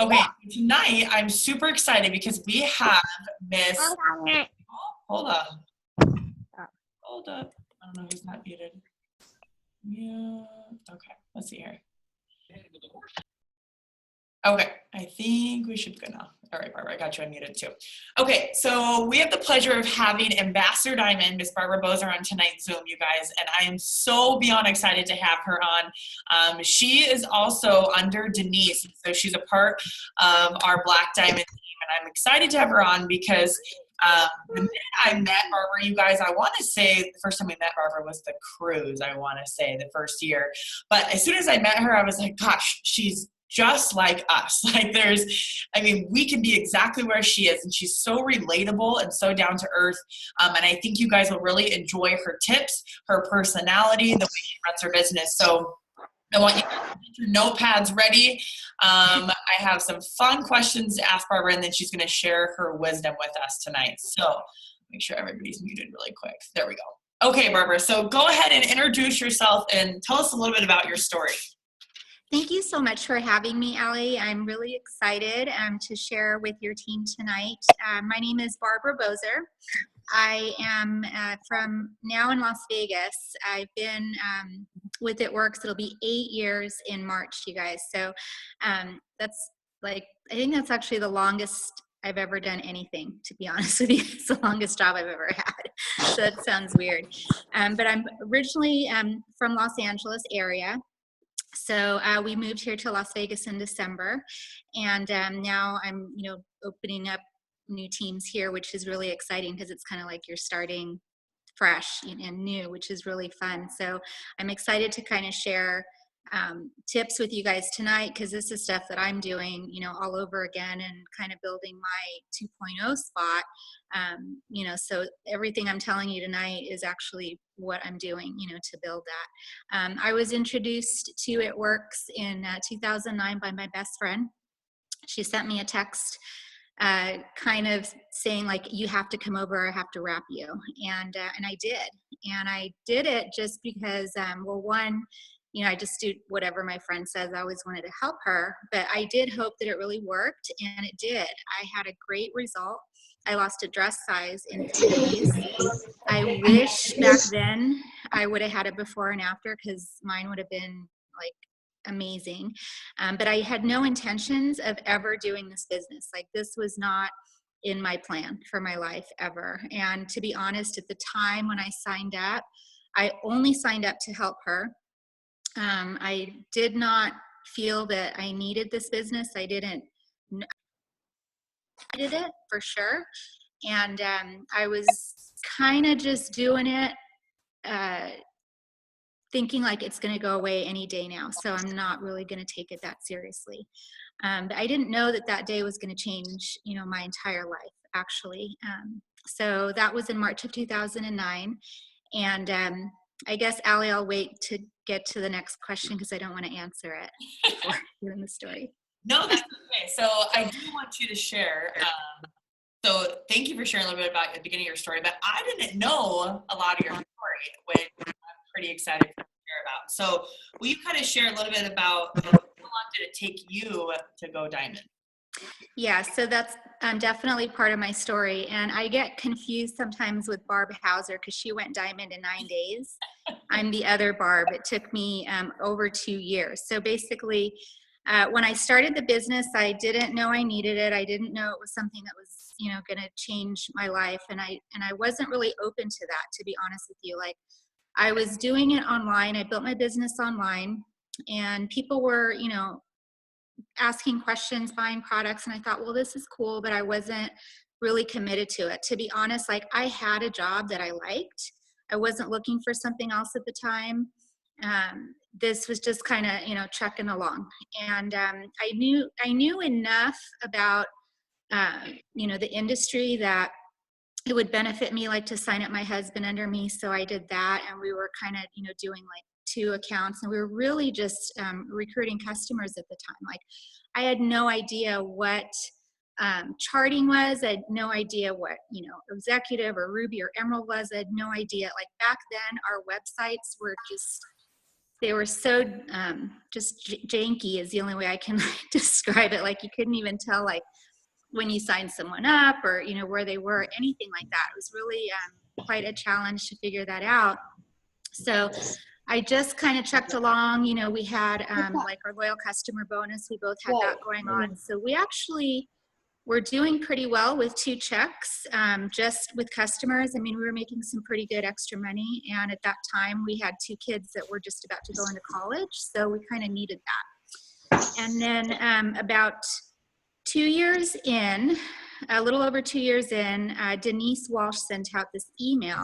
Okay, tonight I'm super excited because we have Miss. Hold up. Hold up. I don't know who's not muted. Yeah. Okay, let's see here. Okay, I think we should go now. All right, Barbara, I got you unmuted too. Okay, so we have the pleasure of having Ambassador Diamond, Miss Barbara Boser, on tonight's Zoom, you guys, and I am so beyond excited to have her on. She is also under Denise, so she's a part of our Black Diamond team, and I'm excited to have her on because the minute I met Barbara, you guys, I want to say the first time we met Barbara was the cruise, I want to say, the first year. But as soon as I met her, I was like, gosh, she's just like us. Like we can be exactly where she is, and she's so relatable and so down to earth. And I think you guys will really enjoy her tips, her personality, the way she runs her business. So I want you to get your notepads ready. I have some fun questions to ask Barbara, and then she's going to share her wisdom with us tonight. So make sure everybody's muted really quick. There we go. Okay, Barbara, so go ahead and introduce yourself and tell us a little bit about your story. Thank you so much for having me, Allie. I'm really excited to share with your team tonight. My name is Barbara Boser. I am from now in Las Vegas. I've been with It Works. It'll be 8 years in March, you guys. So that's I think that's actually the longest I've ever done anything, to be honest with you. It's the longest job I've ever had. So that sounds weird. But I'm originally from Los Angeles area. So we moved here to Las Vegas in December, and now I'm, opening up new teams here, which is really exciting because it's kind of like you're starting fresh and new, which is really fun. So I'm excited to kind of share tips with you guys tonight, because this is stuff that I'm doing, all over again, and kind of building my 2.0 spot. So everything I'm telling you tonight is actually what I'm doing, to build that. I was introduced to It Works in 2009 by my best friend. She sent me a text kind of saying, like, you have to come over, I have to wrap you. And I did. And I did it just because, one, I just do whatever my friend says. I always wanted to help her, but I did hope that it really worked, and it did. I had a great result. I lost a dress size in 3 days. I wish back then I would have had it before and after, because mine would have been amazing. But I had no intentions of ever doing this business. This was not in my plan for my life ever. And to be honest, at the time when I signed up, I only signed up to help her. I did not feel that I needed this business. I didn't needed it for sure. And I was kind of just doing it, thinking like it's going to go away any day now. So I'm not really going to take it that seriously. But I didn't know that day was going to change, my entire life, actually. So that was in March of 2009. And I guess, Allie, I'll wait to get to the next question because I don't want to answer it before doing the story. No, that's okay. So I do want you to share. So thank you for sharing a little bit about the beginning of your story, but I didn't know a lot of your story, which I'm pretty excited to hear about. So will you kind of share a little bit about how long did it take you to go diamond? Yeah, so that's definitely part of my story. And I get confused sometimes with Barb Hauser because she went diamond in 9 days. I'm the other Barb. It took me over 2 years. So basically, when I started the business, I didn't know I needed it. I didn't know it was something that was, going to change my life. And I wasn't really open to that, to be honest with you. I was doing it online. I built my business online, and people were, asking questions, buying products. And I thought, well, this is cool, but I wasn't really committed to it. To be honest, I had a job that I liked. I wasn't looking for something else at the time. This was just kind of, trucking along. And I knew enough about, the industry that it would benefit me, to sign up my husband under me. So I did that. And we were kind of, doing 2 accounts, and we were really just recruiting customers at the time. I had no idea what charting was. I had no idea what, executive or Ruby or Emerald was. I had no idea. Back then, our websites were just they were so just janky is the only way I can describe it. Like you couldn't even tell like when you signed someone up or, you know, where they were, anything like that. It was really quite a challenge to figure that out. So I just kind of checked along. You know, we had like our loyal customer bonus. We both had that going on. So we actually were doing pretty well with 2 checks just with customers. I mean, we were making some pretty good extra money. And at that time, we had 2 kids that were just about to go into college. So we kind of needed that. And then about 2 years in, a little over 2 years in, Denise Walsh sent out this email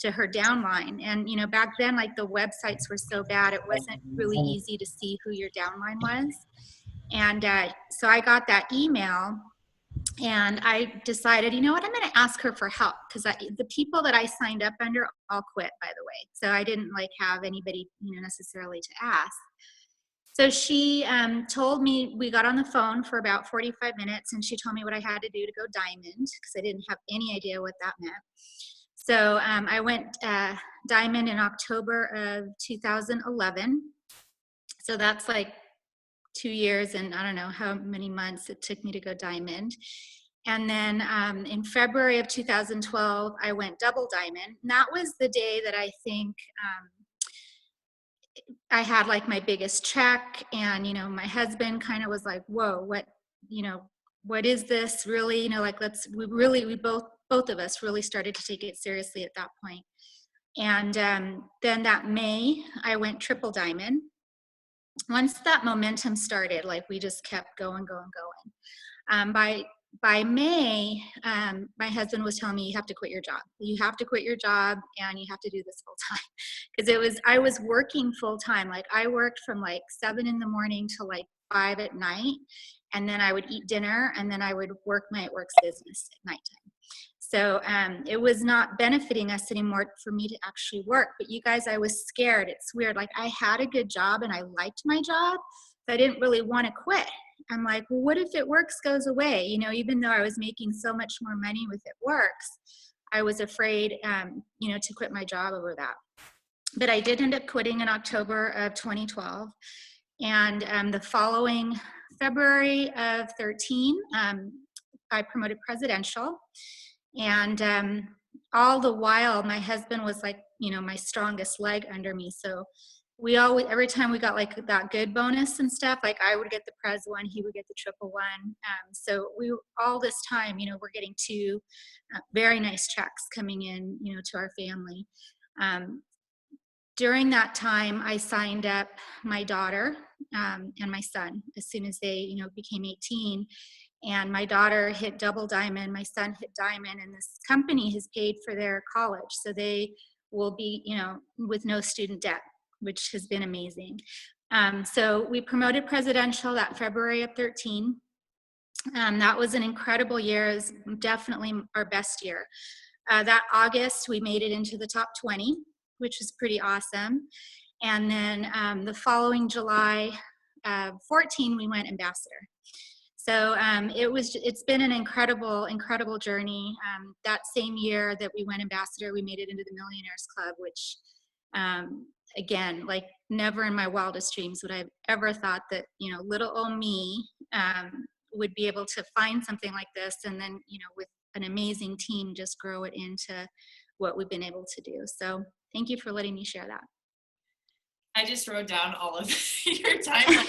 to her downline. And, you know, back then, like the websites were so bad, it wasn't really easy to see who your downline was. And so I got that email and I decided, you know what, I'm going to ask her for help because the people that I signed up under all quit, by the way. So I didn't like have anybody, you know, necessarily to ask. So she told me, we got on the phone for about 45 minutes and she told me what I had to do to go diamond because I didn't have any idea what that meant. So I went diamond in October of 2011. So that's like 2 years and I don't know how many months it took me to go diamond. And then in February of 2012, I went double diamond. And that was the day that I think I had like my biggest check. And, you know, my husband kind of was like, whoa, what, you know, what is this really? You know, like we both of us really started to take it seriously at that point. And then that May, I went triple diamond. Once that momentum started, like we just kept going. By May, my husband was telling me, you have to quit your job. You have to quit your job and you have to do this full time. Because I was working full time. Like I worked from like 7 in the morning to like 5 at night. And then I would eat dinner and then I would work my at works business at nighttime. So it was not benefiting us anymore for me to actually work. But you guys, I was scared. It's weird. Like I had a good job and I liked my job, but I didn't really want to quit. I'm like, well, what if it works goes away? You know, even though I was making so much more money with it works, I was afraid, you know, to quit my job over that. But I did end up quitting in October of 2012. And the following February of 13, I promoted presidential. And all the while, my husband was like, you know, my strongest leg under me. So we always, every time we got like that good bonus and stuff, like I would get the Pres one, he would get the triple one. So we, all this time, you know, we're getting 2 very nice checks coming in, you know, to our family. During that time, I signed up my daughter and my son as soon as they, you know, became 18. And my daughter hit double diamond, my son hit diamond, and this company has paid for their college. So they will be, you know, with no student debt, which has been amazing. So we promoted presidential that February of 13. That was an incredible year. It was definitely our best year. That August, we made it into the top 20, which was pretty awesome. And then the following July 14, we went ambassador. So it's been an incredible journey. That same year that we went ambassador, we made it into the Millionaires Club, which again, like never in my wildest dreams would I have ever thought that, you know, little old me would be able to find something like this and then, you know, with an amazing team, just grow it into what we've been able to do. So thank you for letting me share that. I just wrote down all of your timeline.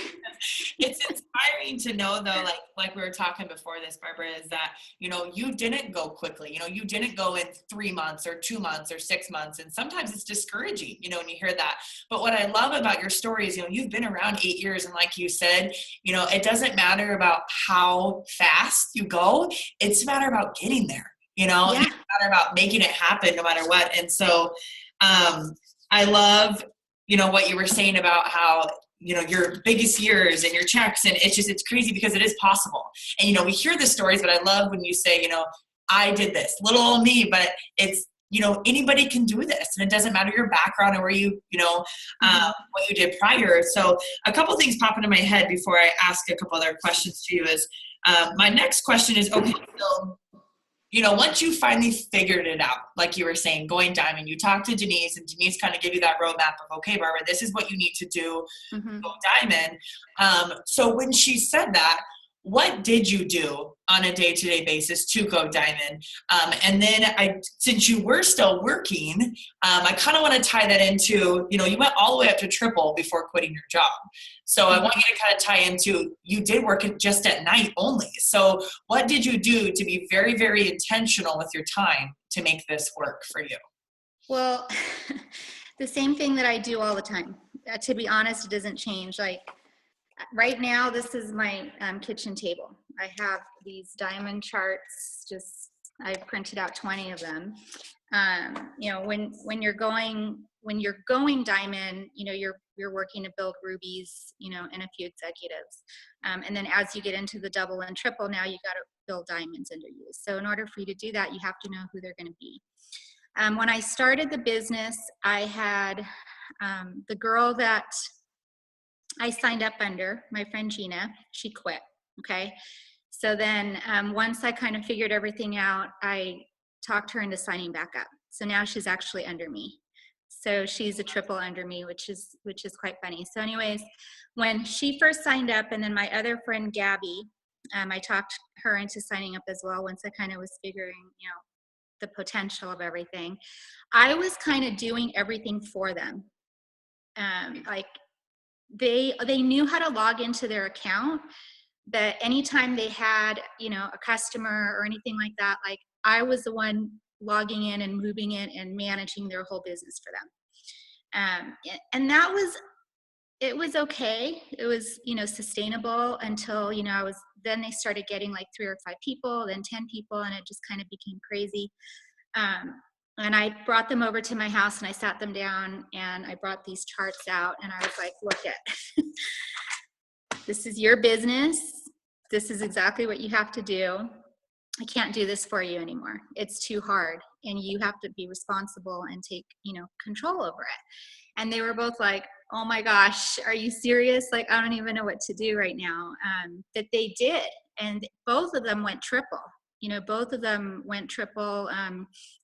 It's inspiring to know, though, like we were talking before this, Barbara, is that, you know, you didn't go quickly. You know, you didn't go in 3 months or 2 months or 6 months. And sometimes it's discouraging, you know, when you hear that. But what I love about your story is, you know, you've been around 8 years. And like you said, you know, it doesn't matter about how fast you go. It's a matter about getting there, you know, Yeah. It's a matter about making it happen no matter what. And so I love, you know, what you were saying about how, you know, your biggest years and your checks, and it's crazy because it is possible. And, you know, we hear the stories, but I love when you say, you know, I did this, little old me, but it's, you know, anybody can do this, and it doesn't matter your background or where you know, what you did prior. So a couple things pop into my head before I ask a couple other questions to you is, my next question is, okay, so once you finally figured it out, like you were saying, going diamond, you talked to Denise, and Denise kind of gave you that roadmap of, okay, Barbara, this is what you need to do, Mm-hmm. go diamond. So when she said that, what did you do on a day-to-day basis to go diamond? And then since you were still working, I kind of want to tie that into, you went all the way up to triple before quitting your job. So I want you to kind of tie into, you did work just at night only. So what did you do to be very, very intentional with your time to make this work for you? Well, the same thing that I do all the time. To be honest, it doesn't change. Like right now, this is my kitchen table. I have these diamond charts. I've printed out 20 of them. When you're going diamond, you're working to build rubies, and a few executives. And then as you get into the double and triple, now you got to build diamonds under you. So in order for you to do that, you have to know who they're going to be. When I started the business, I had the girl that I signed up under, my friend Gina, she quit. Okay. So then once I kind of figured everything out, I talked her into signing back up. So now she's actually under me. So she's a triple under me, which is quite funny. So anyways, when she first signed up, and then my other friend Gabby, I talked her into signing up as well once I kind of was figuring, the potential of everything. I was kind of doing everything for them. Like they knew how to log into their account, but anytime they had, a customer or anything like that, like I was the one logging in and moving it and managing their whole business for them. And it was okay. It was, sustainable until, then they started getting like 3 or 5 people, then 10 people, and it just kind of became crazy. And I brought them over to my house and I sat them down and I brought these charts out and I was like, look at, this is your business. This is exactly what you have to do. I can't do this for you anymore. It's too hard. And you have to be responsible and take, control over it. And they were both like, oh my gosh, are you serious? Like, I don't even know what to do right now. But they did. And both of them went triple. Both of them went triple.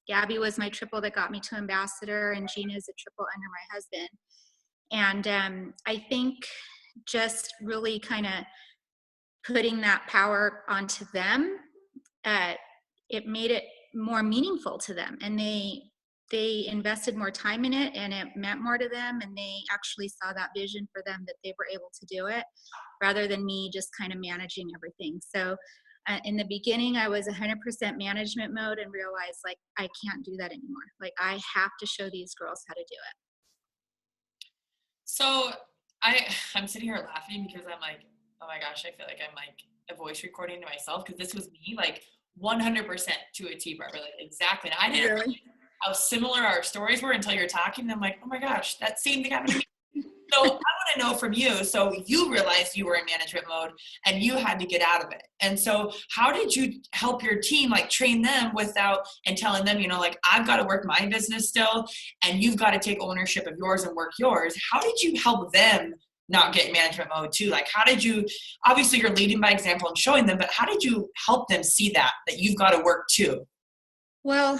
Gabby was my triple that got me to ambassador, and Gina is a triple under my husband. And I think just really kind of putting that power onto them, it made it more meaningful to them, and they invested more time in it, and it meant more to them, and they actually saw that vision for them, that they were able to do it rather than me just kind of managing everything. So in the beginning, I was 100% management mode and realized like I can't do that anymore. Like I have to show these girls how to do it. So I'm sitting here laughing because I'm like, oh my gosh, I feel like I'm like a voice recording to myself, because this was me like 100% to a T, Barbara, like exactly. And I didn't Really? realize how similar our stories were until you're talking. And I'm like, oh my gosh, that same thing happened to me. So I want to know from you, so you realized you were in management mode and you had to get out of it. And so how did you help your team, like train them without, and telling them, like I've got to work my business still and you've got to take ownership of yours and work yours. How did you help them not get in management mode too? Like how did you, obviously you're leading by example and showing them, but how did you help them see that you've got to work too? Well,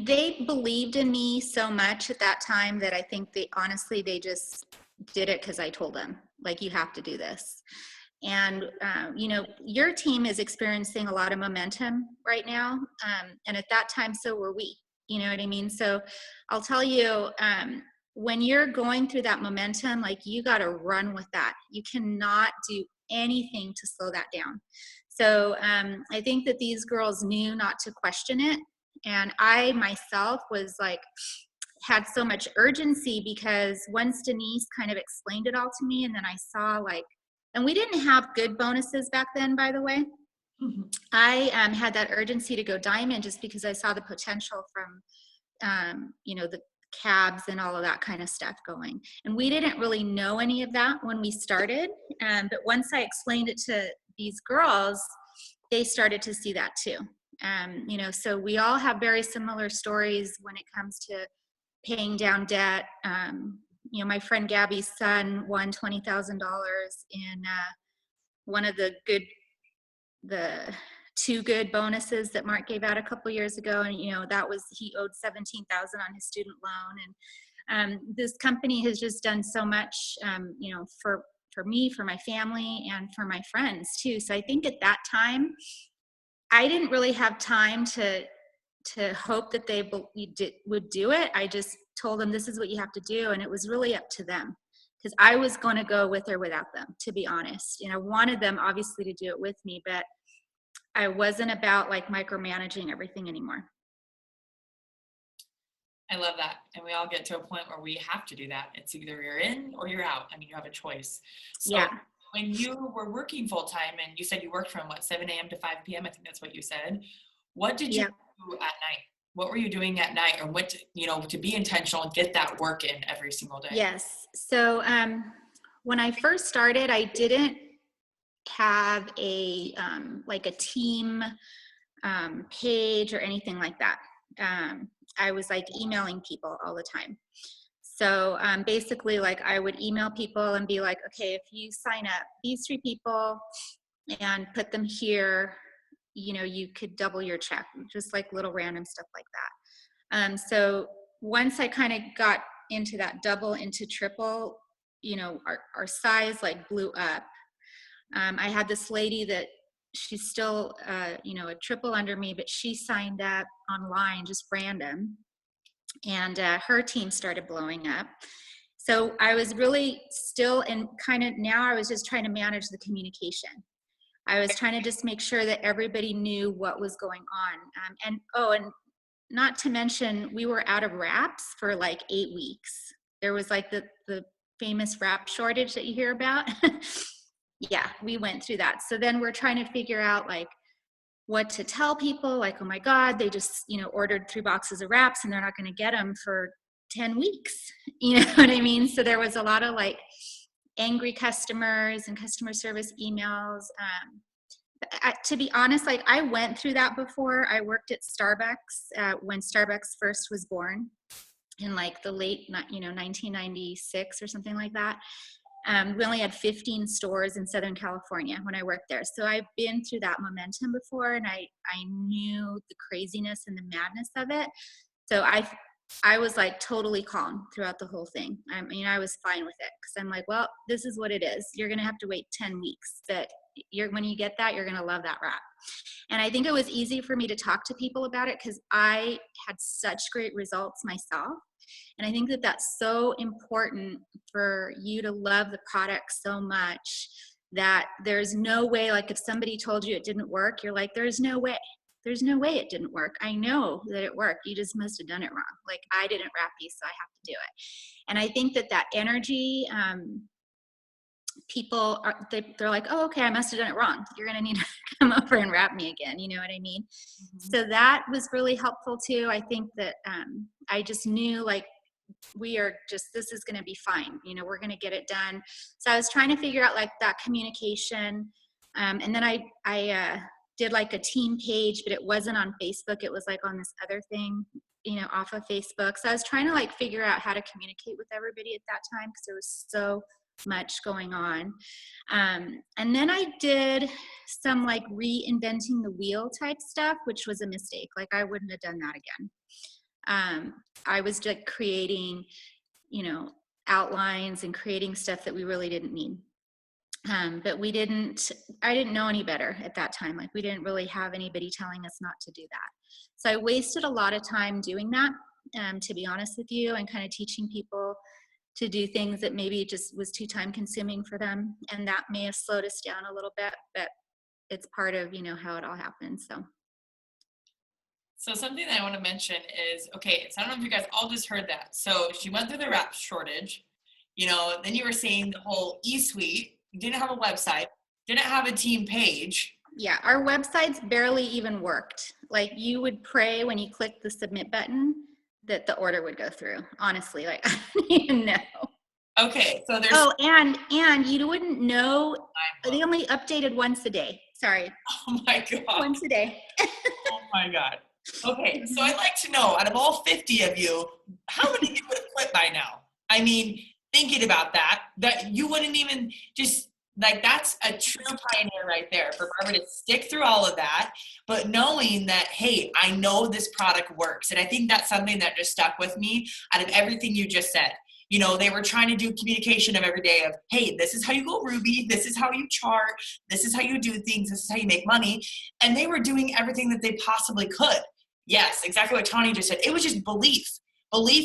they believed in me so much at that time that I think they just did it because I told them, like, you have to do this. And, your team is experiencing a lot of momentum right now. And at that time, so were we, you know what I mean? So I'll tell you, when you're going through that momentum, like you got to run with that. You cannot do anything to slow that down. So I think that these girls knew not to question it. And I myself was like, had so much urgency because once Denise kind of explained it all to me, and then I saw like, and we didn't have good bonuses back then, by the way. Mm-hmm. I had that urgency to go diamond just because I saw the potential from, the cabs and all of that kind of stuff going. And we didn't really know any of that when we started. But once I explained it to these girls, they started to see that too. So we all have very similar stories when it comes to paying down debt. My friend Gabby's son won $20,000 in one of the two good bonuses that Mark gave out a couple years ago. And, that was, he owed $17,000 on his student loan. And this company has just done so much, for me, for my family, and for my friends too. So I think at that time, I didn't really have time to hope that they would do it. I just told them, this is what you have to do. And it was really up to them, because I was going to go with or without them, to be honest. I wanted them obviously to do it with me, but I wasn't about like micromanaging everything anymore. I love that. And we all get to a point where we have to do that. It's either you're in or you're out. I mean, you have a choice. So Yeah. when you were working full time, and you said you worked from 7 a.m. to 5 p.m., I think that's what you said. What did you do at night? What were you doing at night, or to be intentional and get that work in every single day? Yes. So when I first started, I didn't have a team page or anything like that. I was like emailing people all the time. So basically, like, I would email people and be like, okay, if you sign up these 3 people and put them here, you could double your check, just like little random stuff like that. So once I kind of got into that double into triple, our size like blew up. I had this lady that she's still, a triple under me, but she signed up online, just random. And her team started blowing up. So I was really still in kind of, now I was just trying to manage the communication. I was trying to just make sure that everybody knew what was going on. And not to mention, we were out of wraps for like 8 weeks. There was like the famous wrap shortage that you hear about. Yeah, we went through that. So then we're trying to figure out like what to tell people, like, oh my God, they just, ordered 3 boxes of wraps and they're not going to get them for 10 weeks. You know what I mean? So there was a lot of like angry customers and customer service emails. To be honest, like, I went through that before. I worked at Starbucks when Starbucks first was born in like the late, 1996 or something like that. We only had 15 stores in Southern California when I worked there. So I've been through that momentum before, and I knew the craziness and the madness of it. So I was like totally calm throughout the whole thing. I was fine with it, because I'm like, well, this is what it is. You're going to have to wait 10 weeks, but when you get that, you're going to love that wrap. And I think it was easy for me to talk to people about it because I had such great results myself. And I think that that's so important for you to love the product so much that there's no way, like if somebody told you it didn't work, you're like, there's no way. There's no way it didn't work. I know that it worked. You just must have done it wrong. Like, I didn't wrap these, so I have to do it. And I think that energy, people they're like, oh, okay, I must have done it wrong. You're going to need to come over and wrap me again. You know what I mean? Mm-hmm. So that was really helpful too. I think that I just knew, like, this is going to be fine. We're going to get it done. So I was trying to figure out like that communication. And then I did like a team page, but it wasn't on Facebook. It was like on this other thing, off of Facebook. So I was trying to like figure out how to communicate with everybody at that time, because there was so much going on. And then I did some like reinventing the wheel type stuff, which was a mistake. Like, I wouldn't have done that again. I was like creating, outlines and creating stuff that we really didn't need. But I didn't know any better at that time. Like, we didn't really have anybody telling us not to do that. So I wasted a lot of time doing that, to be honest with you, and kind of teaching people to do things that maybe just was too time consuming for them. And that may have slowed us down a little bit, but it's part of, how it all happens. So something that I want to mention is, okay, so I don't know if you guys all just heard that. So she went through the wrap shortage, then you were saying the whole e-suite, you didn't have a website, didn't have a team page. Yeah, our websites barely even worked. Like, you would pray when you clicked the submit button that the order would go through. Honestly, like, I don't even know. Okay, so there's... Oh, and you wouldn't know, they only updated once a day. Sorry. Oh my God. Once a day. Oh my God. Okay, so I'd like to know, out of all 50 of you, how many of you would have quit by now? I mean, thinking about that you wouldn't even just Like that's a true pioneer right there for Barbara to stick through all of that, but knowing that, hey, I know this product works. And I think that's something that just stuck with me out of everything you just said. You know, they were trying to do communication of every day of, hey, this is how you go Ruby. This is how you chart. This is how you do things. This is how you make money. And they were doing everything that they possibly could. Yes, exactly what Tawny just said. It was just belief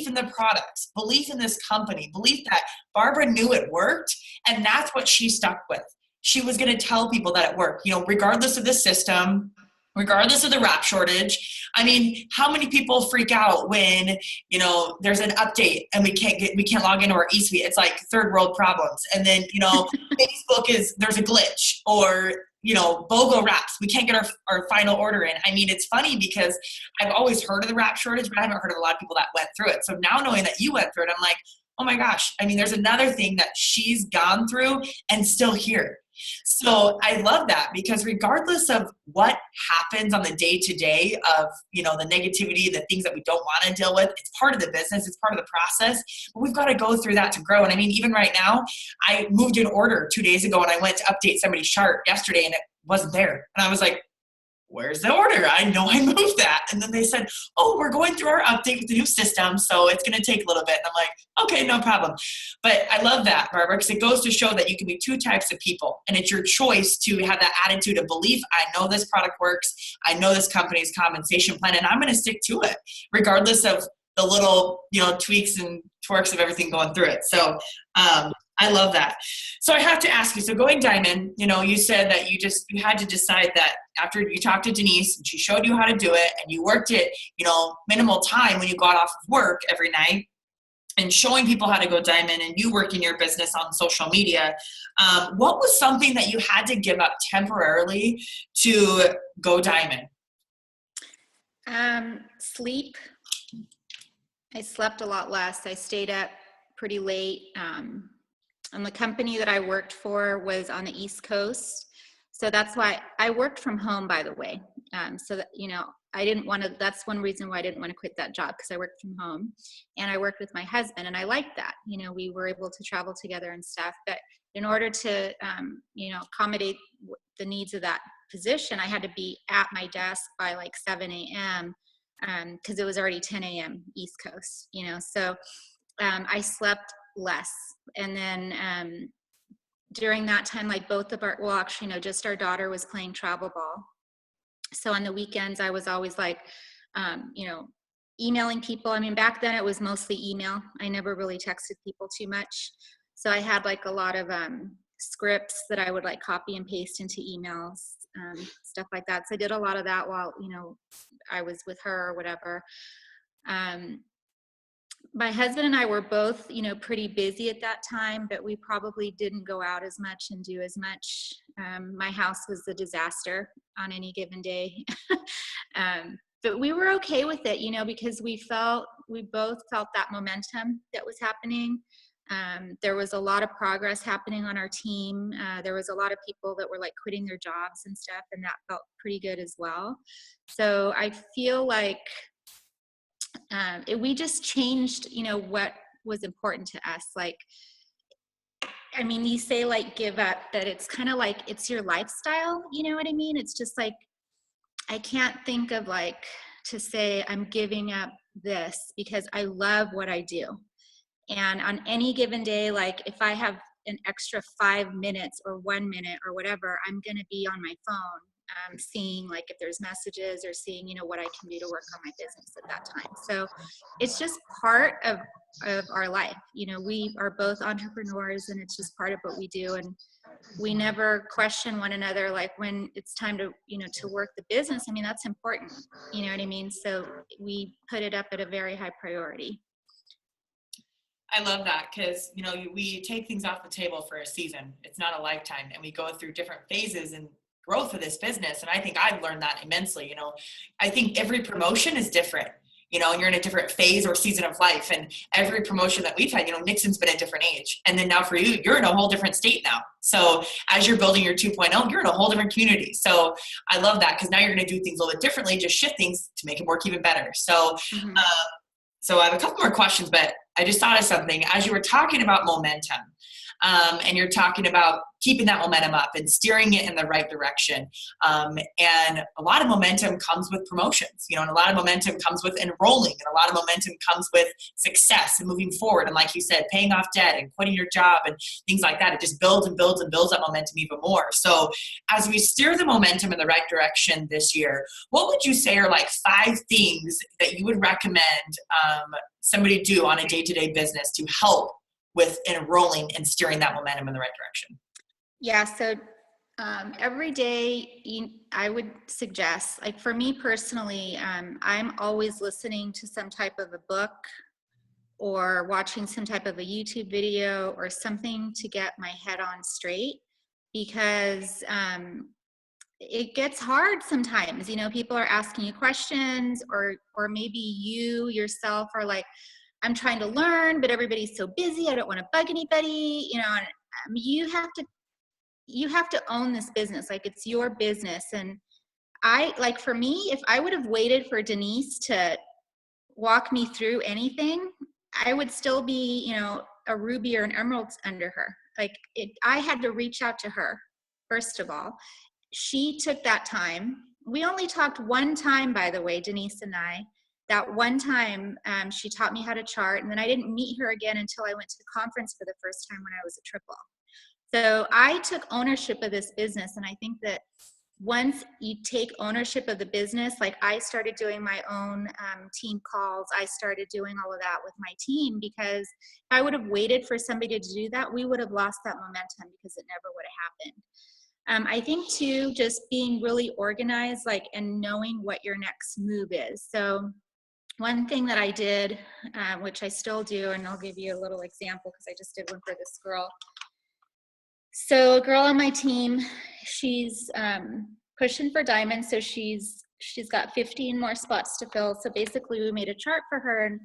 in the products, belief in this company, belief that Barbara knew it worked. And that's what she stuck with. She was going to tell people that it worked, you know, regardless of the system, regardless of the wrap shortage. I mean, how many people freak out when, you know, there's an update and we can't log into our eSuite. It's like third world problems. And then, you know, there's a glitch, or, you know, BOGO wraps. We can't get our final order in. I mean, it's funny because I've always heard of the wrap shortage, but I haven't heard of a lot of people that went through it. So now knowing that you went through it, I'm like, oh my gosh. I mean, there's another thing that she's gone through and still here. So I love that, because regardless of what happens on the day to day of, you know, the negativity, the things that we don't want to deal with, it's part of the business, it's part of the process, but we've got to go through that to grow. And I mean, even right now, I moved an order 2 days ago and I went to update somebody's chart yesterday and it wasn't there. And I was like, where's the order? I know I moved that. And then they said, oh, we're going through our update with the new system, so it's going to take a little bit. And I'm like, okay, no problem. But I love that, Barbara, because it goes to show that you can be two types of people. And it's your choice to have that attitude of belief. I know this product works. I know this company's compensation plan, and I'm going to stick to it, regardless of the little, you know, tweaks and twerks of everything going through it. So I love that. So I have to ask you, so going diamond, you know, you said that you had to decide that after you talked to Denise and she showed you how to do it and you worked it, you know, minimal time when you got off of work every night and showing people how to go diamond and you working your business on social media. What was something that you had to give up temporarily to go diamond? Sleep. I slept a lot less. I stayed up pretty late. And the company that I worked for was on the East Coast. So that's why I worked from home, by the way. So that, you know, that's one reason why I didn't want to quit that job, because I worked from home and I worked with my husband and I liked that. You know, we were able to travel together and stuff, but in order to, you know, accommodate the needs of that position, I had to be at my desk by like 7 a.m. Because it was already 10 a.m. East Coast, you know, so I slept less. And then during that time, like just our daughter was playing travel ball. So on the weekends, I was always like, you know, emailing people. I mean, back then it was mostly email. I never really texted people too much. So I had like a lot of scripts that I would like copy and paste into emails, stuff like that. So I did a lot of that while, you know, I was with her or whatever. My husband and I were both, you know, pretty busy at that time, but we probably didn't go out as much and do as much. My house was a disaster on any given day. But we were okay with it, you know, because we both felt that momentum that was happening. There was a lot of progress happening on our team. There was a lot of people that were like quitting their jobs and stuff, and that felt pretty good as well. So I feel like we just changed, you know, what was important to us. Like, I mean, you say like give up, but it's kind of like it's your lifestyle, you know what I mean? It's just like, I can't think of like to say I'm giving up this, because I love what I do. And on any given day, like if I have an extra 5 minutes or 1 minute or whatever, I'm going to be on my phone, seeing like if there's messages or seeing, you know, what I can do to work on my business at that time. So it's just part of our life. You know, we are both entrepreneurs and it's just part of what we do. And we never question one another. Like when it's time to, you know, to work the business, I mean, that's important. You know what I mean? So we put it up at a very high priority. I love that, because, you know, we take things off the table for a season. It's not a lifetime, and we go through different phases and growth of this business. And I think I've learned that immensely. You know, I think every promotion is different, you know, and you're in a different phase or season of life. And every promotion that we've had, you know, Nixon's been a different age. And then now for you, you're in a whole different state now. So as you're building your 2.0, you're in a whole different community. So I love that, because now you're going to do things a little bit differently, just shift things to make it work even better. So, so I have a couple more questions, but I just thought of something as you were talking about momentum. and you're talking about keeping that momentum up and steering it in the right direction. And a lot of momentum comes with promotions, and a lot of momentum comes with enrolling, and a lot of momentum comes with success and moving forward. And like you said, paying off debt and quitting your job and things like that. It just builds and builds and builds that momentum even more. So as we steer the momentum in the right direction this year, what would you say are like 5 things that you would recommend somebody do on a day-to-day business to help with enrolling and steering that momentum in the right direction? Yeah, so every day I would suggest, like for me personally, I'm always listening to some type of a book or watching some type of a YouTube video or something to get my head on straight, because it gets hard sometimes. People are asking you questions, or maybe you yourself are like, I'm trying to learn, but everybody's so busy, I don't want to bug anybody. And you have to own this business, like it's your business. And for me, if I would have waited for Denise to walk me through anything, I would still be, a ruby or an emerald under her. I had to reach out to her, first of all. She took that time. We only talked one time, by the way, Denise and I. That one time, she taught me how to chart, and then I didn't meet her again until I went to the conference for the first time when I was a triple. So I took ownership of this business, and I think that once you take ownership of the business, like I started doing my own team calls, I started doing all of that with my team, because if I would have waited for somebody to do that, we would have lost that momentum, because it never would have happened. I think too, just being really organized, and knowing what your next move is. So one thing that I did, which I still do, and I'll give you a little example because I just did one for this girl. So a girl on my team, she's pushing for diamonds. So she's got 15 more spots to fill. So basically we made a chart for her, and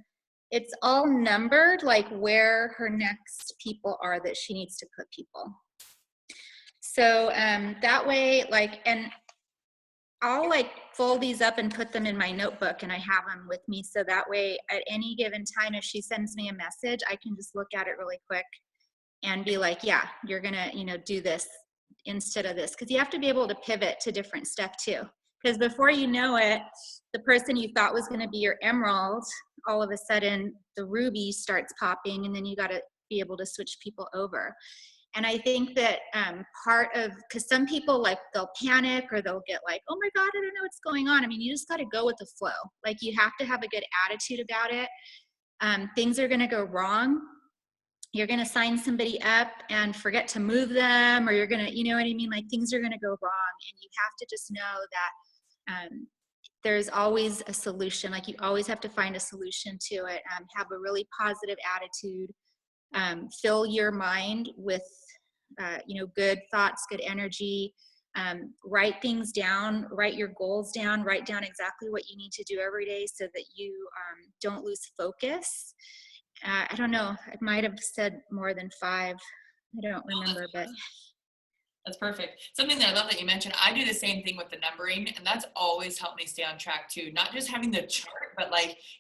it's all numbered, like where her next people are that she needs to put people. So that way, and I'll fold these up and put them in my notebook, and I have them with me. So that way at any given time, if she sends me a message, I can just look at it really quick and be like, yeah, you're gonna, do this instead of this. Because you have to be able to pivot to different stuff too. Because before you know it, the person you thought was gonna be your emerald, all of a sudden the ruby starts popping, and then you gotta be able to switch people over. And I think that because some people they'll panic, or they'll get like, oh my God, I don't know what's going on. I mean, you just got to go with the flow. You have to have a good attitude about it. Things are going to go wrong. You're going to sign somebody up and forget to move them, or you're going to, you know what I mean? Things are going to go wrong, and you have to just know that there's always a solution. You always have to find a solution to it. Have a really positive attitude. Fill your mind with good thoughts, good energy. Write things down, write your goals down, write down exactly what you need to do every day so that you don't lose focus. I don't know, I might have said more than 5. I don't remember, but that's perfect. Something that I love that you mentioned, I do the same thing with the numbering, and that's always helped me stay on track too. Not just having the chart, but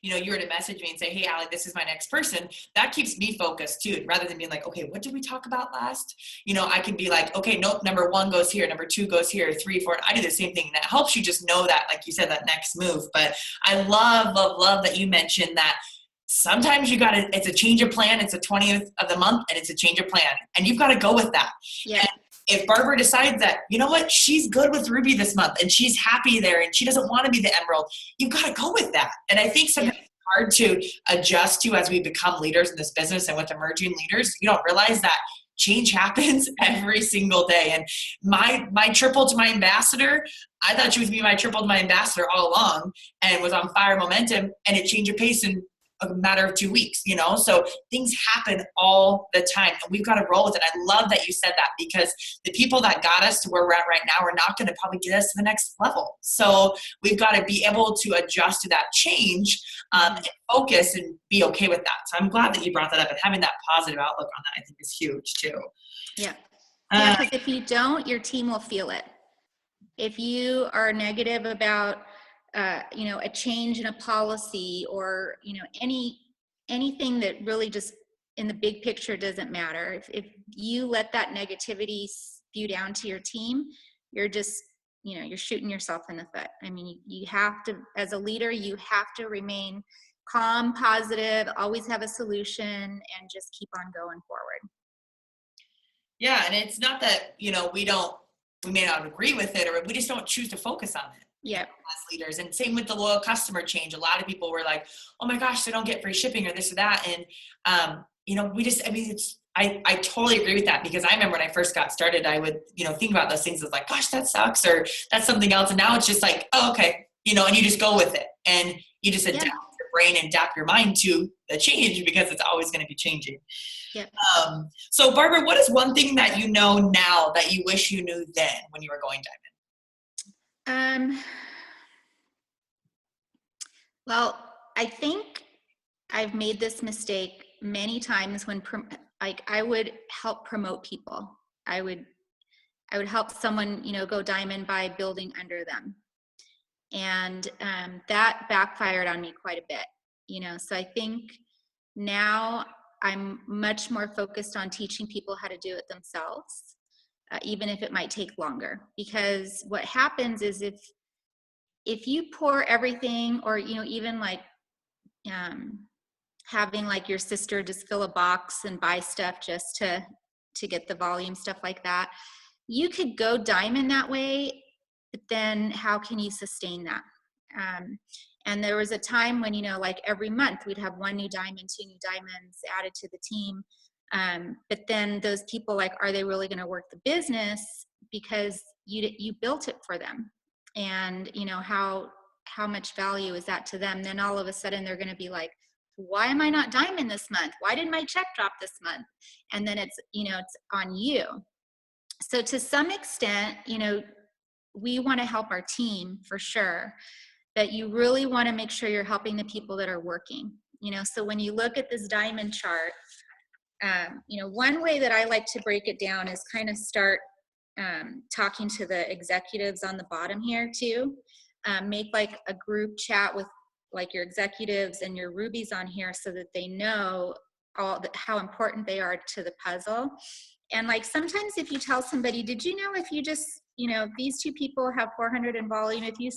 you were to message me and say, hey, Allie, this is my next person. That keeps me focused too, rather than being like, okay, what did we talk about last? I can be like, okay, nope, number 1 goes here, number 2 goes here, 3, 4. I do the same thing. And that helps you just know that, like you said, that next move. But I love that you mentioned that sometimes it's a change of plan. It's the 20th of the month, and it's a change of plan, and you've got to go with that. Yeah. And if Barbara decides that, you know what, she's good with Ruby this month and she's happy there and she doesn't want to be the Emerald, you've got to go with that. And I think sometimes it's hard to adjust to as we become leaders in this business, and with emerging leaders, you don't realize that change happens every single day. And my triple to my ambassador, I thought she was be my triple to my ambassador all along, and was on fire momentum, and it changed of pace in a matter of 2 weeks, so things happen all the time, and we've got to roll with it. I love that you said that, because the people that got us to where we're at right now are not going to probably get us to the next level. So we've got to be able to adjust to that change, and focus and be okay with that. So I'm glad that you brought that up, and having that positive outlook on that, I think, is huge too. Yeah, because if you don't, your team will feel it. If you are negative about a change in a policy, or anything that really just in the big picture doesn't matter. If you let that negativity spew down to your team, you're just, you're shooting yourself in the foot. I mean, you have to, as a leader, you have to remain calm, positive, always have a solution, and just keep on going forward. Yeah, and it's not that, we may not agree with it, or we just don't choose to focus on it. Yeah. As leaders. And same with the loyal customer change. A lot of people were like, oh my gosh, they don't get free shipping or this or that. And, I totally agree with that, because I remember when I first got started, I would, think about those things as like, gosh, that sucks, or that's something else. And now it's just like, oh, okay. And you just go with it, and you just adapt your brain and adapt your mind to the change, because it's always going to be changing. Yeah. So Barbara, what is one thing that you know now that you wish you knew then when you were going diamond? Well, I think I've made this mistake many times when I would help promote people. I would help someone, go diamond by building under them. And that backfired on me quite a bit, so I think now I'm much more focused on teaching people how to do it themselves, even if it might take longer. Because what happens is if you pour everything, or even like having like your sister just fill a box and buy stuff just to get the volume, stuff like that, you could go diamond that way, but then how can you sustain that? And there was a time when, like every month we'd have 1 new diamond, 2 new diamonds added to the team. But then those people, like, are they really going to work the business? Because you built it for them. And, how much value is that to them? Then all of a sudden they're going to be like, why am I not diamond this month? Why did my check drop this month? And then it's, it's on you. So to some extent, we want to help our team for sure, but you really want to make sure you're helping the people that are working. So when you look at this diamond chart, one way that I like to break it down is kind of start talking to the executives on the bottom here too. Make like a group chat with like your executives and your rubies on here, so that they know how important they are to the puzzle. And like sometimes if you tell somebody, did you know if you just, these 2 people have 400 in volume, if you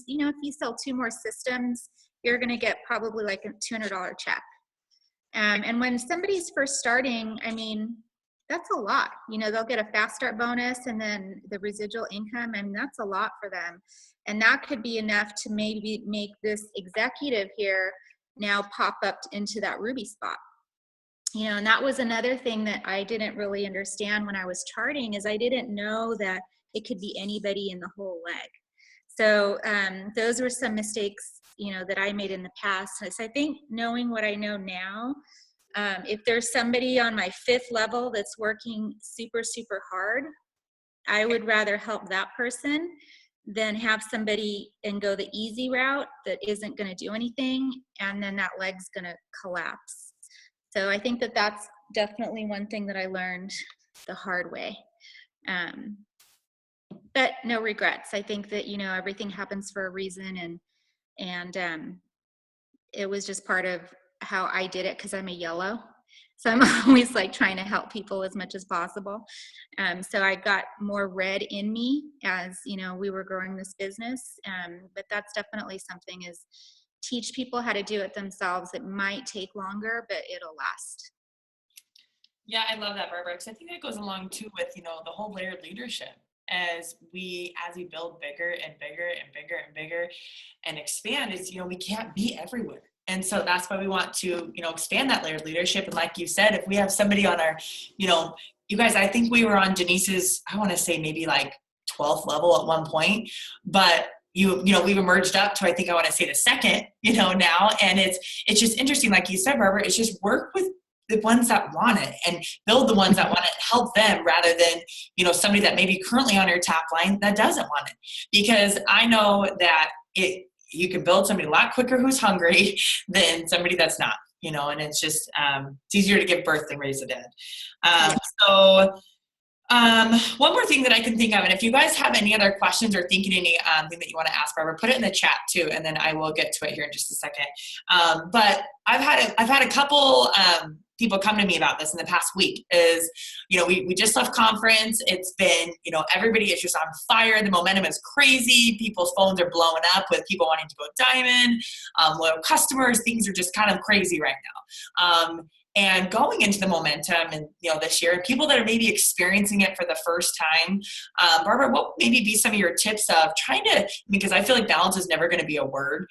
sell 2 more systems, you're going to get probably like a $200 check. And when somebody's first starting, I mean, that's a lot. They'll get a fast start bonus and then the residual income, and that's a lot for them. And that could be enough to maybe make this executive here now pop up into that ruby spot. And that was another thing that I didn't really understand when I was charting, is I didn't know that it could be anybody in the whole leg. So those were some mistakes, that I made in the past. So I think knowing what I know now, if there's somebody on my 5th level that's working super, super hard, I would rather help that person than have somebody and go the easy route that isn't going to do anything, and then that leg's going to collapse. So I think that that's definitely one thing that I learned the hard way. But no regrets. I think that, everything happens for a reason, and it was just part of how I did it, because I'm a yellow. So I'm always like trying to help people as much as possible. So I got more red in me as, we were growing this business. But that's definitely something, is teach people how to do it themselves. It might take longer, but it'll last. Yeah, I love that, Barbara, because I think that goes along too with, the whole layered leadership. As we build bigger and bigger and bigger and bigger and expand, is, we can't be everywhere. And so that's why we want to, expand that layered leadership. And like you said, if we have somebody on our, you guys, I think we were on Denise's, I want to say maybe like 12th level at one point, but we've emerged up to, I want to say the 2nd, now. And it's just interesting. Like you said, Barbara, it's just work with the ones that want it and build the ones that want it, help them, rather than, somebody that may be currently on your top line that doesn't want it. Because I know that you can build somebody a lot quicker who's hungry than somebody that's not, and it's just, it's easier to give birth than raise a dead. So one more thing that I can think of, and if you guys have any other questions or thinking any thing that you want to ask Barbara, put it in the chat too, and then I will get to it here in just a second. But I've had a couple people come to me about this in the past week is, we just left conference. It's been, everybody is just on fire. The momentum is crazy. People's phones are blowing up with people wanting to go diamond, loyal customers. Things are just kind of crazy right now. And going into the momentum and, this year, people that are maybe experiencing it for the first time, Barbara, what would maybe be some of your tips of trying to, because I feel like balance is never going to be a word,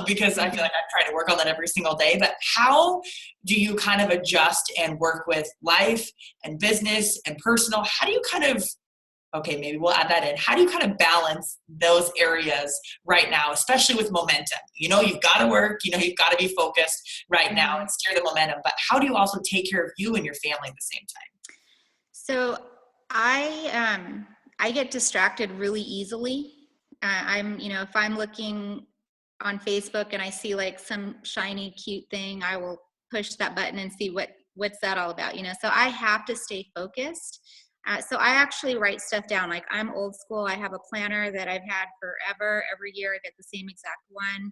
because I feel like I try to work on that every single day, but how do you kind of adjust and work with life and business and personal? How do you kind of, okay, maybe we'll add that in. How do you kind of balance those areas right now, especially with momentum? You've got to work, you've got to be focused right now and steer the momentum, but how do you also take care of you and your family at the same time? So I get distracted really easily. If I'm looking on Facebook and I see like some shiny, cute thing, I will push that button and see what's that all about, so I have to stay focused. So I actually write stuff down. Like, I'm old school. I have a planner that I've had forever. Every year I get the same exact one.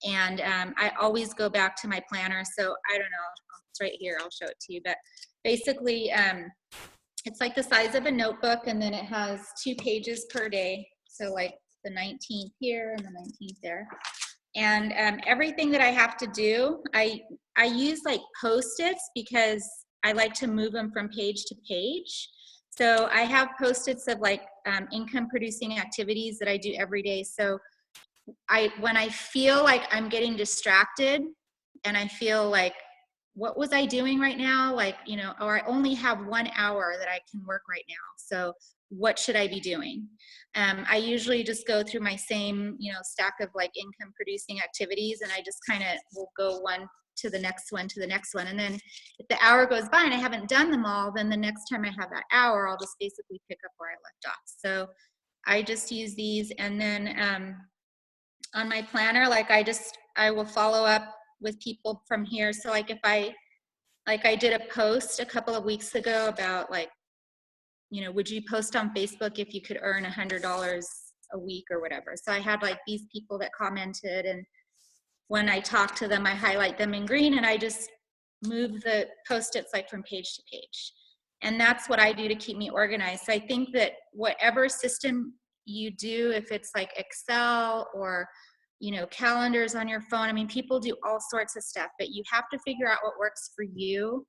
And I always go back to my planner. So I don't know, it's right here. I'll show it to you. But basically, it's like the size of a notebook, and then it has 2 pages per day. So like the 19th here and the 19th there. And everything that I have to do, I use like Post-its because I like to move them from page to page. So I have Post-its of like income producing activities that I do every day. So when I feel like I'm getting distracted and I feel like, what was I doing right now? Like, or I only have 1 hour that I can work right now. So what should I be doing? I usually just go through my same, stack of like income producing activities, and I just kind of will go one to the next one to the next one. And then if the hour goes by and I haven't done them all, then the next time I have that hour, I'll just basically pick up where I left off. So I just use these. And then on my planner, like I will follow up with people from here. So like if I did a post a couple of weeks ago about like, would you post on Facebook if you could earn $100 a week or whatever? So I had like these people that commented, and when I talk to them, I highlight them in green, and I just move the Post-its like from page to page. And that's what I do to keep me organized. So I think that whatever system you do, if it's like Excel or, calendars on your phone, I mean, people do all sorts of stuff, but you have to figure out what works for you,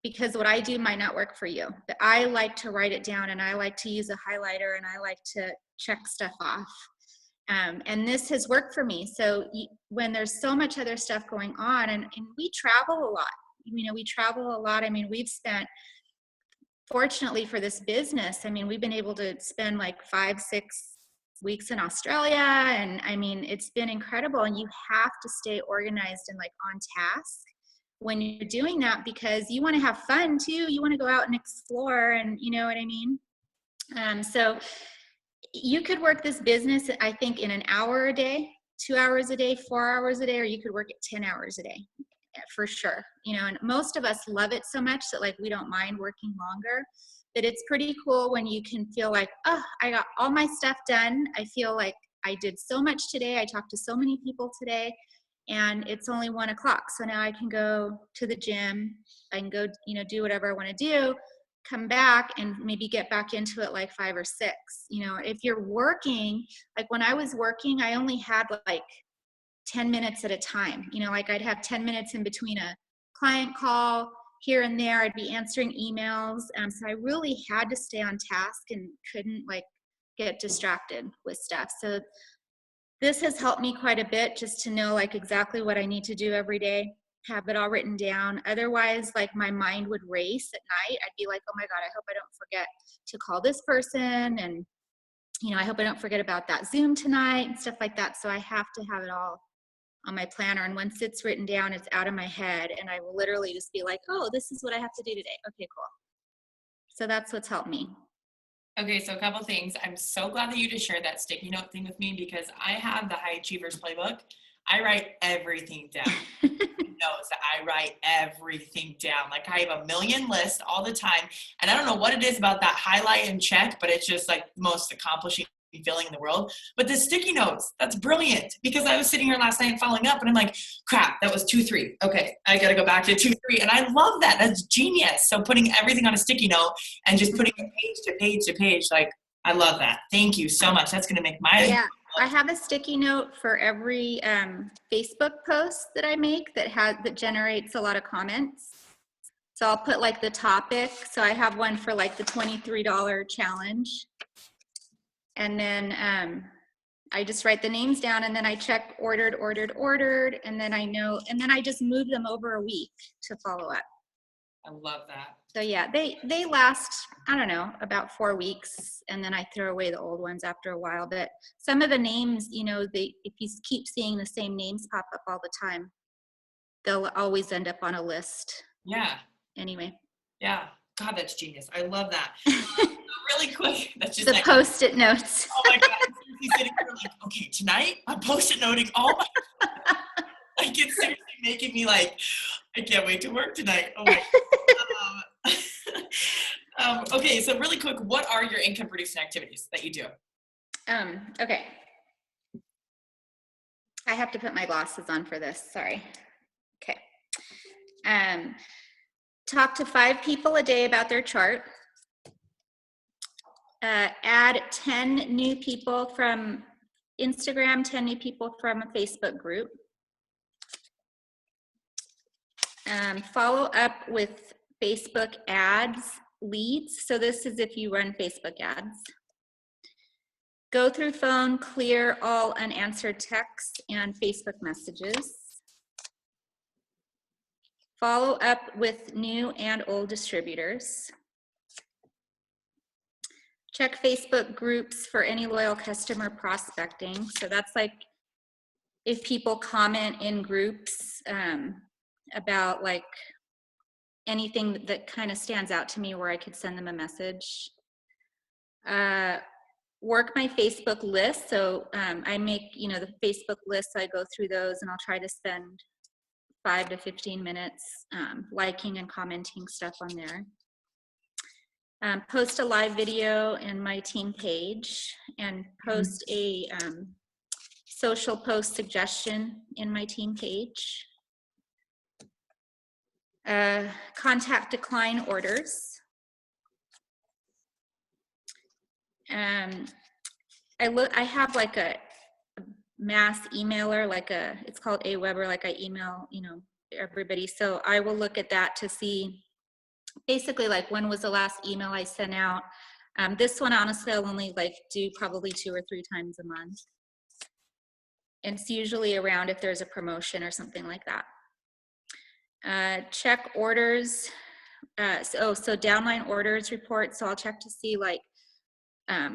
because what I do might not work for you. But I like to write it down, and I like to use a highlighter, and I like to check stuff off. And this has worked for me. So when there's so much other stuff going on, and we travel a lot, we travel a lot. I mean, we've spent, fortunately for this business, I mean, we've been able to spend like 5-6 weeks in Australia. And I mean, it's been incredible. And you have to stay organized and like on task when you're doing that, because you want to have fun too. You want to go out and explore, and you know what I mean? So you could work this business, I think, in an hour a day, 2 hours a day, 4 hours a day, or you could work it 10 hours a day for sure. And most of us love it so much that like we don't mind working longer. But it's pretty cool when you can feel like, oh, I got all my stuff done. I feel like I did so much today. I talked to so many people today, and it's only 1 o'clock. So now I can go to the gym. I can go, do whatever I want to do, come back and maybe get back into it like 5 or 6. If you're working, like when I was working, I only had like 10 minutes at a time. Like I'd have 10 minutes in between a client call here and there. I'd be answering emails. So I really had to stay on task and couldn't like get distracted with stuff. So this has helped me quite a bit, just to know like exactly what I need to do every day, have it all written down. Otherwise, like my mind would race at night. I'd be like, oh my God, I hope I don't forget to call this person. And, I hope I don't forget about that Zoom tonight and stuff like that. So I have to have it all on my planner. And once it's written down, it's out of my head. And I will literally just be like, oh, this is what I have to do today. Okay, cool. So that's what's helped me. Okay, so a couple things. I'm so glad that you just shared that sticky note thing with me, because I have the High Achievers Playbook. I write everything down. Knows that I write everything down. Like I have a million lists all the time. And I don't know what it is about that highlight and check, but it's just like the most accomplishing be feeling in the world. But the sticky notes, that's brilliant, because I was sitting here last night following up and I'm like, crap, that was 2-3. Okay, I got to go back to 2-3. And I love that. That's genius. So putting everything on a sticky note and just putting it page to page to page, like, I love that. Thank you so much. That's going to make my... Yeah, I have a sticky note for every Facebook post that I make that generates a lot of comments. So I'll put like the topic. So I have one for like the $23 challenge. And then I just write the names down, and then I check ordered, and then I just move them over a week to follow up. I love that. So yeah, they last, I don't know, about 4 weeks, and then I throw away the old ones after a while. But some of the names, you know, if you keep seeing the same names pop up all the time, they'll always end up on a list. Yeah. Anyway. Yeah. God, that's genius. I love that. Really quick. That's just the like, Post-it notes. Oh my God. I'm seriously sitting here like, okay, tonight I'm Post-it noting all my, like, it's seriously making me like, I can't wait to work tonight. Oh my okay, so really quick, what are your income producing activities that you do? Okay. I have to put my glasses on for this, sorry. Okay. Talk to 5 people a day about their chart. Add 10 new people from Instagram, 10 new people from a Facebook group. Follow up with Facebook ads leads. So this is if you run Facebook ads. Go through phone, clear all unanswered texts and Facebook messages. Follow up with new and old distributors. Check Facebook groups for any loyal customer prospecting. So that's like if people comment in groups about like anything that kind of stands out to me where I could send them a message. Work my Facebook list. So I make, you know, the Facebook list, I go through those and I'll try to spend 5 to 15 minutes liking and commenting stuff on there. Post a live video in my team page and post a social post suggestion in my team page. Contact decline orders. I have like a mass emailer, it's called Aweber, like I email, you know, everybody. So I will look at that to see basically like when was the last email I sent out. This one, honestly, I'll only like do probably 2 or 3 times a month. And it's usually around if there's a promotion or something like that. Check orders. So downline orders report. So I'll check to see like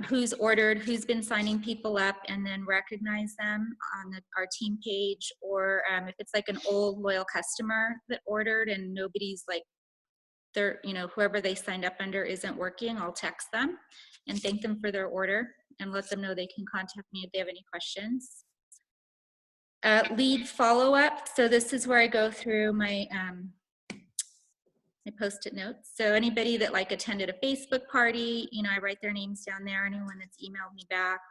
who's ordered, who's been signing people up, and then recognize them on our team page. Or if it's like an old loyal customer that ordered and nobody's like, they're, you know, whoever they signed up under isn't working, I'll text them and thank them for their order and let them know they can contact me if they have any questions. Lead follow-up. So this is where I go through my Post-it notes. So anybody that like attended a Facebook party, you know, I write their names down there. Anyone that's emailed me back.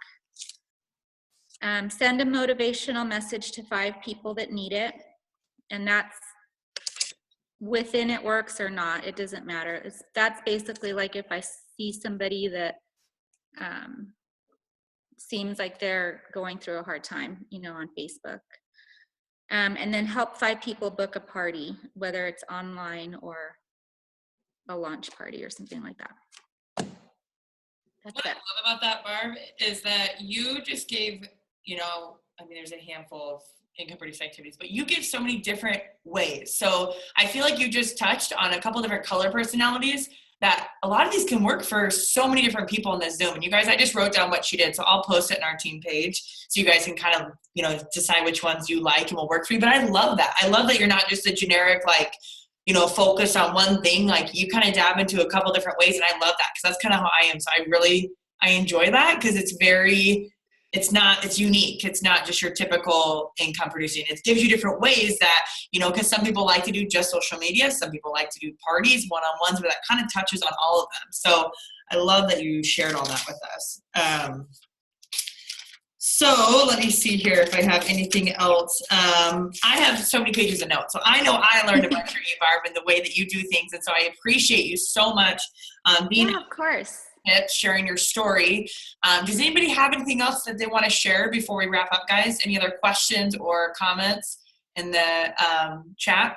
Send a motivational message to 5 people that need it. And that's within It Works or not, it doesn't matter. That's basically like if I see somebody that seems like they're going through a hard time, you know, on Facebook. And then help 5 people book a party, whether it's online or a launch party or something like that. That's what it. I love about that, Barb, is that you just gave, you know, I mean, there's a handful of income producing activities, but you give so many different ways. So I feel like you just touched on a couple different color personalities that a lot of these can work for so many different people in this Zoom. And you guys, I just wrote down what she did. So I'll post it in our team page so you guys can kind of, you know, decide which ones you like and will work for you. But I love that. I love that you're not just a generic, like, you know, focus on one thing. Like you kind of dab into a couple different ways. And I love that because that's kind of how I am. So I enjoy that because it's unique. It's not just your typical income producing. It gives you different ways that, you know, because some people like to do just social media. Some people like to do parties, one-on-ones, where that kind of touches on all of them. So I love that you shared all that with us. So let me see here if I have anything else. I have so many pages of notes. So I know I learned about you, Barb, and the way that you do things. And so I appreciate you so much being Yeah, of course. here, sharing your story. Does anybody have anything else that they want to share before we wrap up, guys? Any other questions or comments in the chat?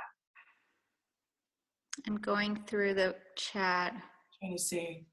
I'm going through the chat. Trying to see.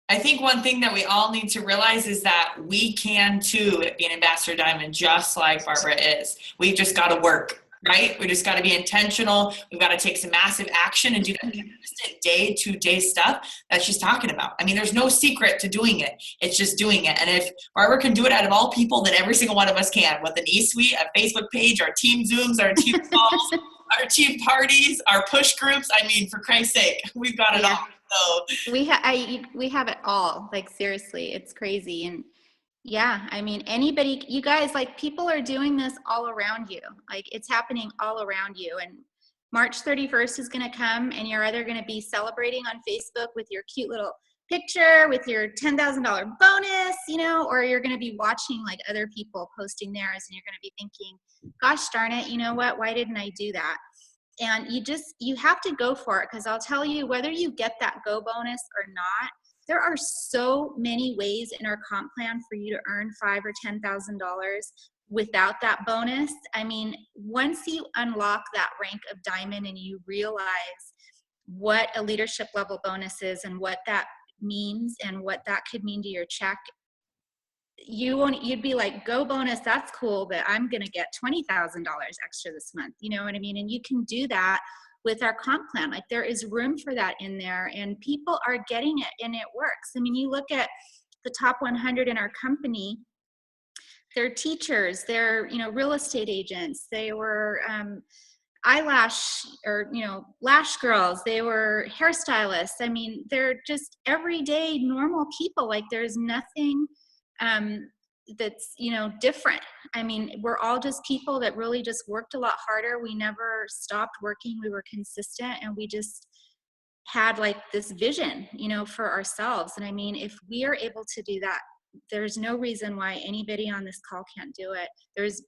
I think one thing that we all need to realize is that we can too be an Ambassador Diamond, just like Barbara is. We've just got to work, right? We just got to be intentional. We've got to take some massive action and do that consistent day-to-day stuff that she's talking about. I mean, there's no secret to doing it. It's just doing it. And if Barbara can do it out of all people, then every single one of us can, with an e-suite, a Facebook page, our team Zooms, our team calls, our team parties, our push groups. I mean, for Christ's sake, we've got it all. So we have it all. Like, seriously, it's crazy. And yeah, I mean, anybody, you guys, like, people are doing this all around you. Like, it's happening all around you. And March 31st is going to come, and you're either going to be celebrating on Facebook with your cute little picture with your $10,000 bonus, you know, or you're going to be watching like other people posting theirs, and you're going to be thinking, gosh darn it, you know what, why didn't I do that? And you have to go for it, because I'll tell you, whether you get that go bonus or not, there are so many ways in our comp plan for you to earn $5,000 or $10,000 without that bonus. I mean, once you unlock that rank of diamond and you realize what a leadership level bonus is and what that means and what that could mean to your check, you'd be like, go bonus, that's cool, but I'm gonna get $20,000 extra this month, you know what I mean? And you can do that with our comp plan. Like, there is room for that in there, and people are getting it, and it works. I mean, you look at the top 100 in our company, they're teachers, they're, you know, real estate agents, they were eyelash or, you know, lash girls, they were hairstylists. I mean, they're just everyday normal people. Like, there's nothing that's, you know, different. I mean, we're all just people that really just worked a lot harder. We never stopped working. We were consistent, and we just had like this vision, you know, for ourselves. And I mean, if we are able to do that, there's no reason why anybody on this call can't do it. There's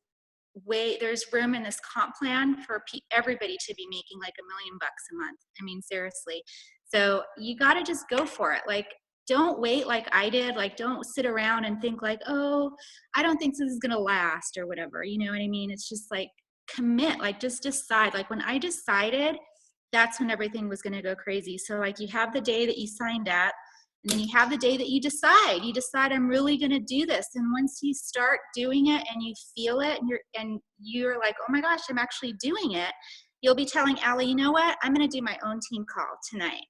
room in this comp plan for everybody to be making like $1 million a month. I mean, seriously. So you got to just go for it. Like, don't wait like I did. Like, don't sit around and think like, oh, I don't think this is going to last or whatever. You know what I mean? It's just like, commit, like, just decide. Like, when I decided, that's when everything was going to go crazy. So like, you have the day that you signed at, and then you have the day that you decide I'm really going to do this. And once you start doing it and you feel it, and you're like, oh my gosh, I'm actually doing it, you'll be telling Allie, you know what, I'm going to do my own team call tonight.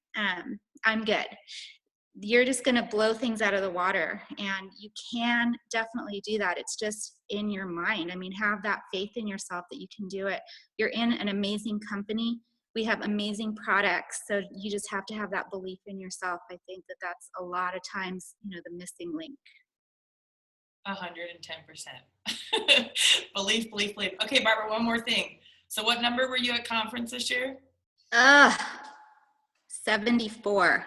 I'm good. You're just going to blow things out of the water, and you can definitely do that. It's just in your mind. I mean, have that faith in yourself that you can do it. You're in an amazing company. We have amazing products. So you just have to have that belief in yourself. I think that that's a lot of times, you know, the missing link. 110%. Belief. Okay, Barbara, one more thing. So what number were you at conference this year? 74.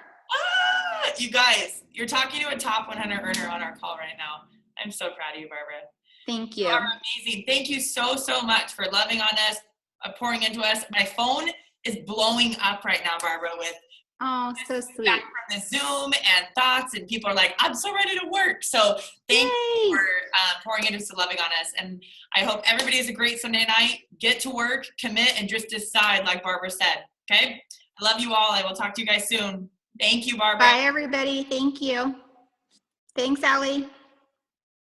You guys, you're talking to a top 100 earner on our call right now. I'm so proud of you, Barbara. Thank you. You are amazing. Thank you so much for loving on us, pouring into us. My phone is blowing up right now, Barbara, with so sweet from the Zoom and thoughts, and people are like, I'm so ready to work. So thank you for pouring into us and loving on us. And I hope everybody has a great Sunday night. Get to work, commit, and just decide, like Barbara said. Okay? I love you all. I will talk to you guys soon. Thank you, Barbara. Bye, everybody. Thank you. Thanks, Allie.